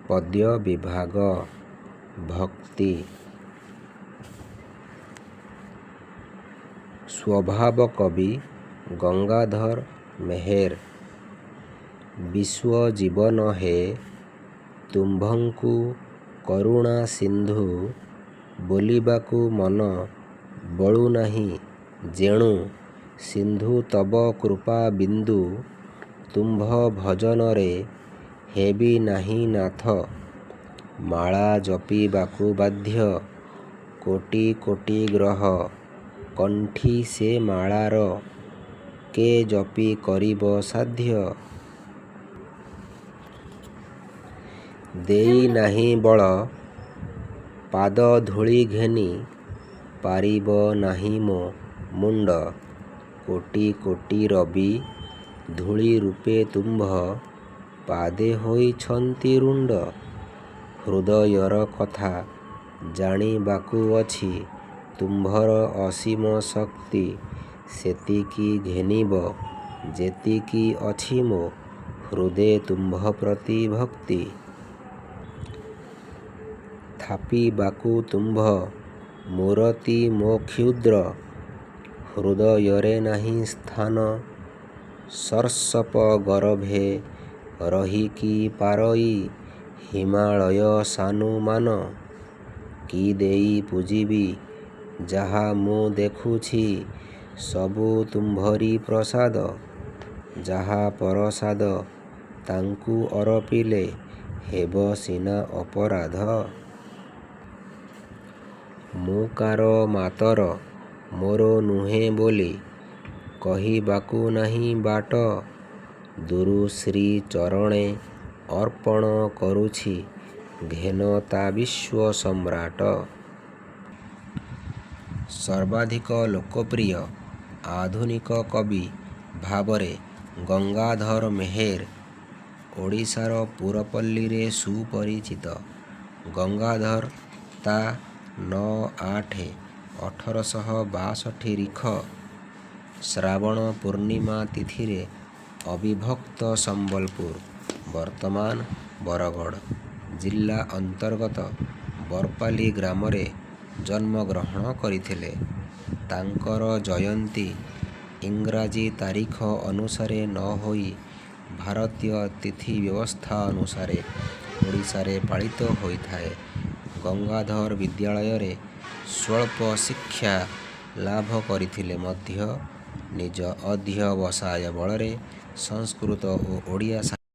ପଦ୍ୟ ବିଭାଗ ଭକ୍ତି। ସ୍ୱଭାବ କବି ଗଙ୍ଗାଧର ମେହେର। ବିଶ୍ୱ ଜୀବନ ହେ ତୁମ୍ଭଙ୍କୁ କରୁଣା ସିନ୍ଧୁ, ବୋଲିବାକୁ ମନ ବଳୁନାହିଁ ଯେଣୁ ସିନ୍ଧୁ ତବ କୃପା ବିନ୍ଦୁ। ତୁମ୍ଭ ଭଜନରେ ହେବି ନାହିଁ ନାଥ, ମାଳା ଜପିବାକୁ ବାଧ୍ୟ। କୋଟି କୋଟି ଗ୍ରହ କଣ୍ଠି ସେ ମାଳାର, କେ ଜପି କରିବ ସାଧ୍ୟ। ଦେଇ ନାହିଁ ବଳ ପାଦ ଧୂଳି ଘେନି, ପାରିବ ନାହିଁ ମୋ ମୁଣ୍ଡ। କୋଟି କୋଟି ରବି ଧୂଳି ରୂପେ ତୁମ୍ଭ, ପାଦେ ହୋଇଛନ୍ତି ରୁଣ୍ଡ। ହୃଦୟର କଥା ଜାଣିବାକୁ ଅଛି, ତୁମ୍ଭର ଅସୀମ ଶକ୍ତି। ସେତିକି ଘେନିବ ଯେତିକି ଅଛି ମୋ ହୃଦେ ତୁମ୍ଭ ପ୍ରତି ଭକ୍ତି। ଥାପିବାକୁ ତୁମ୍ଭ ମୂରତି ମୋ କ୍ଷୁଦ୍ର, ହୃଦୟରେ ନାହିଁ ସ୍ଥାନ। ସର୍ଷପ ଗରଭେ ରହିକି ପାରଇ, ହିମାଳୟ ସାନୁ ମାନ। କି ଦେଇ ପୂଜିବି ଯାହା ମୁଁ ଦେଖୁଛି, ସବୁ ତୁମ୍ଭରି ପ୍ରସାଦ। ଯାହା ପରସାଦ ତାଙ୍କୁ ଅରପିଲେ, ହେବ ସିନା ଅପରାଧ। ମୁଁ କାର ମାତର ମୋର ନୁହେଁ ବୋଲି, କହିବାକୁ ନାହିଁ ବାଟ। ଦୁରୁ ଶ୍ରୀ ଚରଣେ ଅର୍ପଣ କରୁଛି, ଘେନ ତା ବିଶ୍ୱ ସମ୍ରାଟ। ସର୍ବାଧିକ ଲୋକପ୍ରିୟ ଆଧୁନିକ କବି ଭାବରେ ଗଙ୍ଗାଧର ମେହେର ଓଡ଼ିଶାର ପୁରପଲ୍ଲୀରେ ସୁପରିଚିତ। ଗଙ୍ଗାଧର ତା 9-8-1862 ଶ୍ରାବଣ ପୂର୍ଣ୍ଣିମା ତିଥିରେ ଅବିଭକ୍ତ ସମ୍ବଲପୁର ବର୍ତ୍ତମାନ ବରଗଡ଼ ଜିଲ୍ଲା ଅନ୍ତର୍ଗତ ବରପାଲି ଗ୍ରାମରେ ଜନ୍ମଗ୍ରହଣ କରିଥିଲେ। ତାଙ୍କର ଜୟନ୍ତୀ ଇଂରାଜୀ ତାରିଖ ଅନୁସାରେ ନ ହୋଇ ଭାରତୀୟ ତିଥି ବ୍ୟବସ୍ଥା ଅନୁସାରେ ଓଡ଼ିଶାରେ ପାଳିତ ହୋଇଥାଏ। ଗଙ୍ଗାଧର ବିଦ୍ୟାଳୟରେ ସ୍ୱଳ୍ପ ଶିକ୍ଷା ଲାଭ କରିଥିଲେ ମଧ୍ୟ ନିଜ ଅଧ୍ୟବସାୟ ବଳରେ ସଂସ୍କୃତ ଓ ଓଡ଼ିଆ